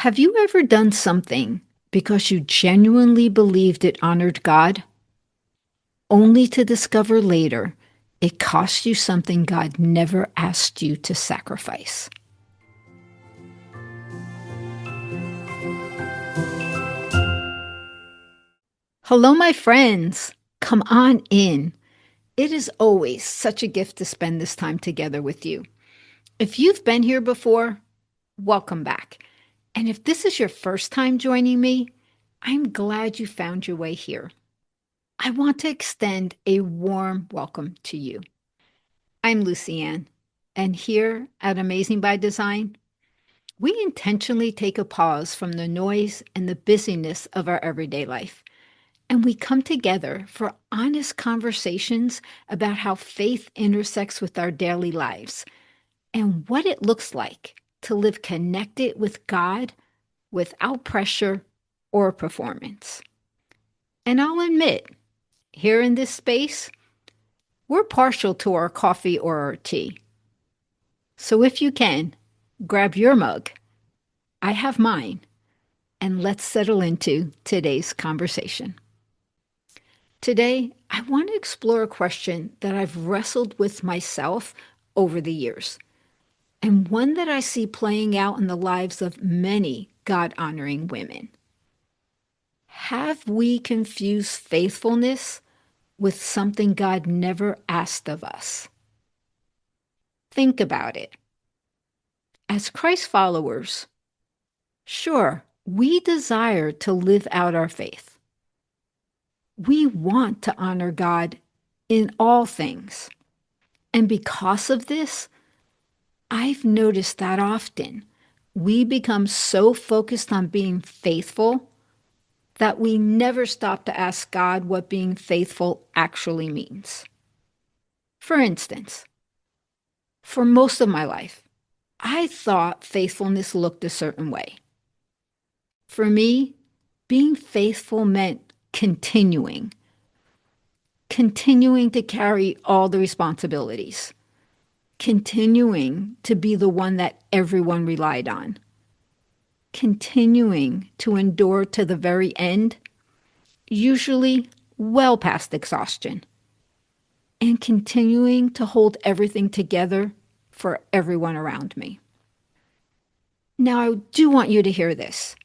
Have you ever done something because you genuinely believed it honored God, only to discover later it cost you something God never asked you to sacrifice? Hello, my friends. Come on in. It is always such a gift to spend this time together with you. If you've been here before, welcome back. And if this is your first time joining me, I'm glad you found your way here. I want to extend a warm welcome to you. I'm Lucianne, and here at Amazing by Design, we intentionally take a pause from the noise and the busyness of our everyday life, and we come together for honest conversations about how faith intersects with our daily lives and what it looks like to live connected with God without pressure or performance. And I'll admit, here in this space, we're partial to our coffee or our tea. So if you can, grab your mug. I have mine, and let's settle into today's conversation. Today, I want to explore a question that I've wrestled with myself over the years, and one that I see playing out in the lives of many God honoring women. Have we confused faithfulness with something God never asked of us? Think about it. As Christ followers, sure, we desire to live out our faith. We want to honor God in all things. And because of this, I've noticed that often we become so focused on being faithful that we never stop to ask God what being faithful actually means. For instance, for most of my life, I thought faithfulness looked a certain way. For me, being faithful meant continuing to carry all the responsibilities, continuing to be the one that everyone relied on, continuing to endure to the very end, usually well past exhaustion, and continuing to hold everything together for everyone around me. Now, I do want you to hear this.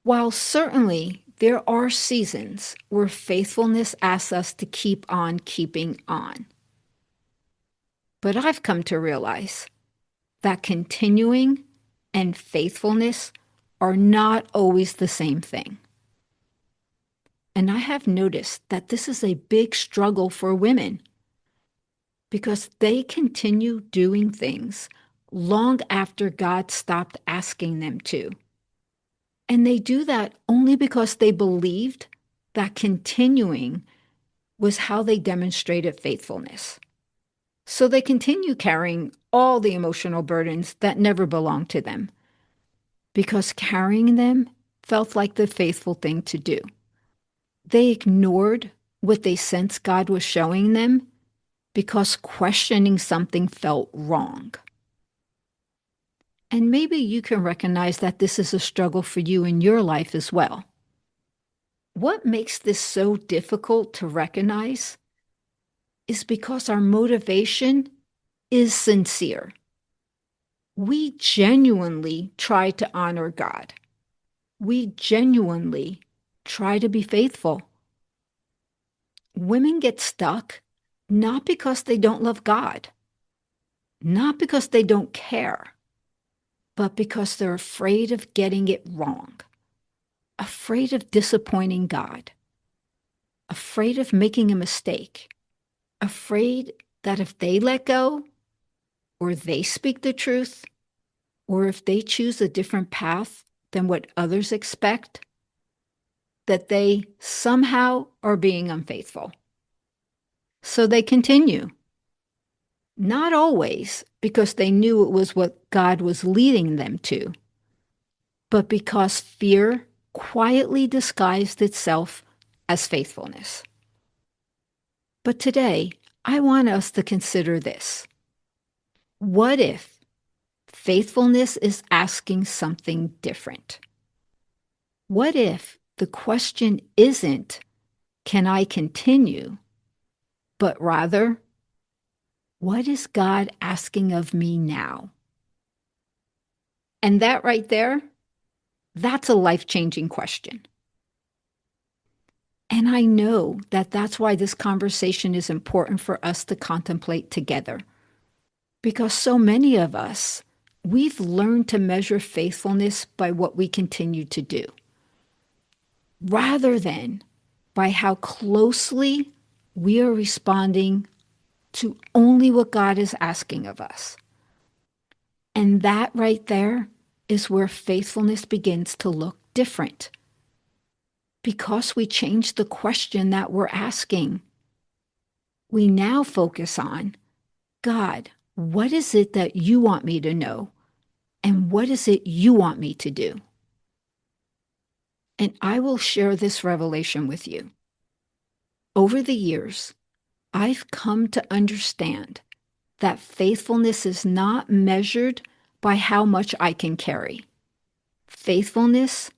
While certainly there are seasons where faithfulness asks us to keep on keeping on, but I've come to realize that continuing and faithfulness are not always the same thing. And I have noticed that this is a big struggle for women because they continue doing things long after God stopped asking them to. And they do that only because they believed that continuing was how they demonstrated faithfulness. So they continue carrying all the emotional burdens that never belonged to them because carrying them felt like the faithful thing to do. They ignored what they sensed God was showing them because questioning something felt wrong. And maybe you can recognize that this is a struggle for you in your life as well. What makes this so difficult to recognize is because our motivation is sincere. We genuinely try to honor God. We genuinely try to be faithful. Women get stuck not because they don't love God, not because they don't care, but because they're afraid of getting it wrong, afraid of disappointing God, afraid of making a mistake, afraid that if they let go, or they speak the truth, or if they choose a different path than what others expect, that they somehow are being unfaithful. So they continue. Not always because they knew it was what God was leading them to, but because fear quietly disguised itself as faithfulness. But today, I want us to consider this. What if faithfulness is asking something different. What if the question isn't, can I continue? But rather, what is God asking of me now? And that right there, that's a life-changing question. And I know that that's why this conversation is important for us to contemplate together. Because so many of us, we've learned to measure faithfulness by what we continue to do, rather than by how closely we are responding to only what God is asking of us. And that right there is where faithfulness begins to look different. Because we changed the question that we're asking, we now focus on, God, what is it that you want me to know? And what is it you want me to do? And I will share this revelation with you. Over the years, I've come to understand that faithfulness is not measured by how much I can carry. Faithfulness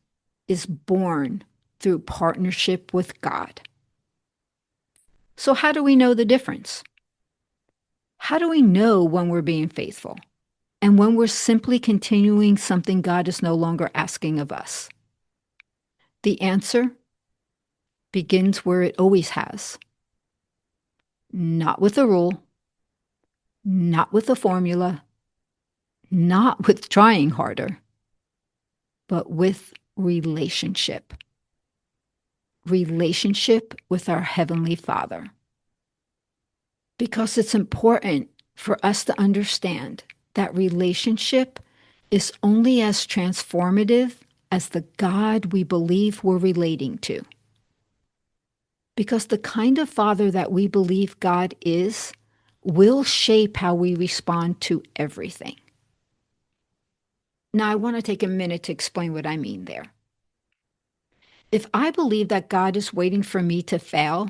is born through partnership with God. So, how do we know the difference? How do we know when we're being faithful and when we're simply continuing something God is no longer asking of us? The answer begins where it always has. Not with a rule, not with a formula, not with trying harder, but with relationship. Relationship with our Heavenly Father. Because it's important for us to understand that relationship is only as transformative as the God we believe we're relating to. Because the kind of Father that we believe God is will shape how we respond to everything. Now, I want to take a minute to explain what I mean there. If I believe that God is waiting for me to fail,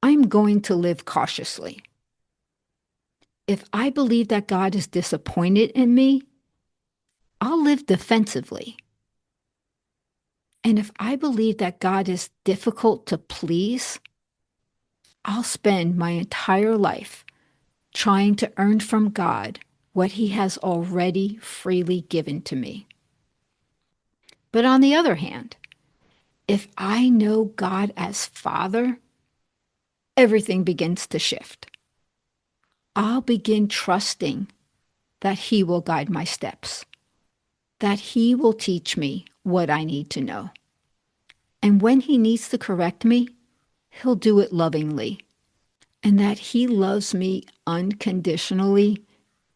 I'm going to live cautiously. If I believe that God is disappointed in me, I'll live defensively. And if I believe that God is difficult to please, I'll spend my entire life trying to earn from God what He has already freely given to me. But on the other hand, if I know God as Father, everything begins to shift. I'll begin trusting that He will guide my steps, that He will teach me what I need to know. And when He needs to correct me, He'll do it lovingly, and that He loves me unconditionally,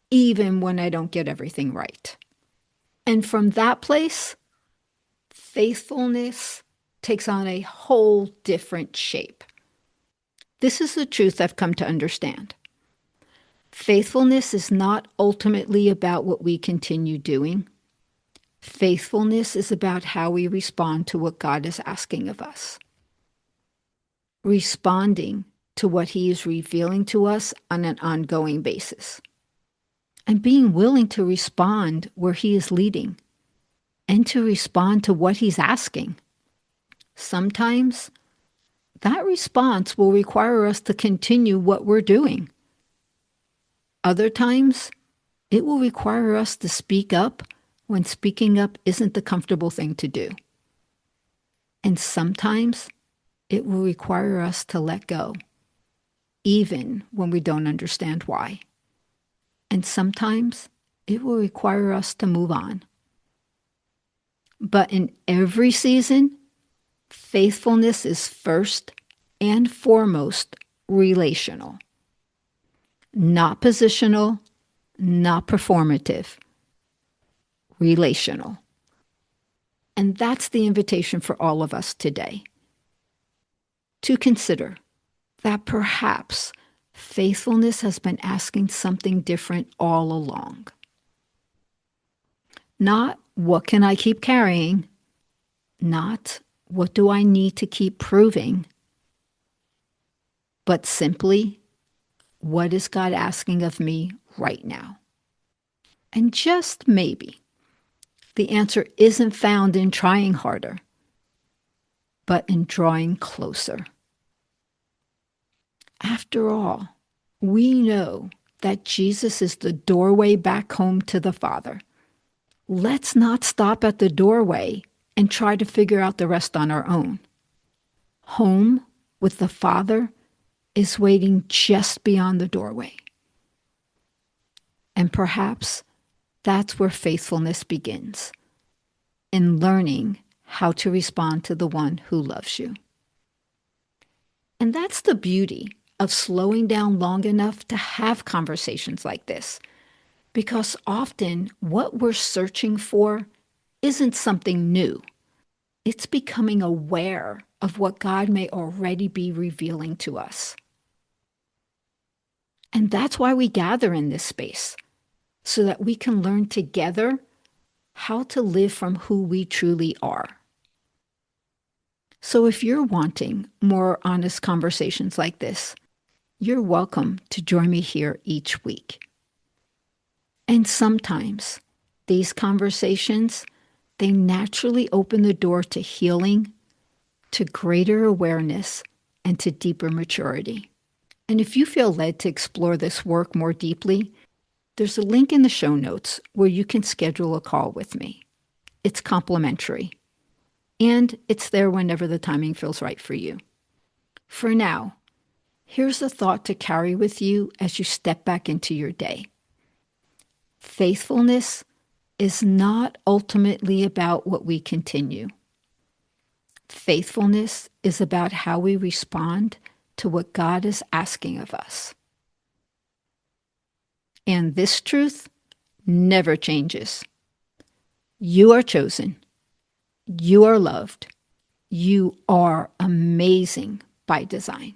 even when I don't get everything right. And from that place, faithfulness takes on a whole different shape. This is the truth I've come to understand. Faithfulness is not ultimately about what we continue doing. Faithfulness is about how we respond to what God is asking of us. Responding to what He is revealing to us on an ongoing basis. And being willing to respond where He is leading and to respond to what He's asking. Sometimes that response will require us to continue what we're doing. Other times, it will require us to speak up when speaking up isn't the comfortable thing to do. And sometimes, it will require us to let go, even when we don't understand why. And sometimes, it will require us to move on. But in every season, faithfulness is first and foremost relational. Not positional, not performative. Relational. And that's the invitation for all of us today. To consider that perhaps faithfulness has been asking something different all along. Not what can I keep carrying, not what do I need to keep proving, but simply, what is God asking of me right now? And just maybe, the answer isn't found in trying harder, but in drawing closer. After all, we know that Jesus is the doorway back home to the Father. Let's not stop at the doorway and try to figure out the rest on our own. Home with the Father is waiting just beyond the doorway. And perhaps that's where faithfulness begins, in learning how to respond to the one who loves you. And that's the beauty of slowing down long enough to have conversations like this, because often what we're searching for isn't something new. It's becoming aware of what God may already be revealing to us. And that's why we gather in this space, so that we can learn together how to live from who we truly are. So if you're wanting more honest conversations like this, you're welcome to join me here each week. And sometimes these conversations, they naturally open the door to healing, to greater awareness, and to deeper maturity. And if you feel led to explore this work more deeply, there's a link in the show notes where you can schedule a call with me. It's complimentary, and it's there whenever the timing feels right for you. For now, here's a thought to carry with you as you step back into your day. Faithfulness is not ultimately about what we continue. Faithfulness is about how we respond to what God is asking of us. And this truth never changes. You are chosen. You are loved. You are amazing by design.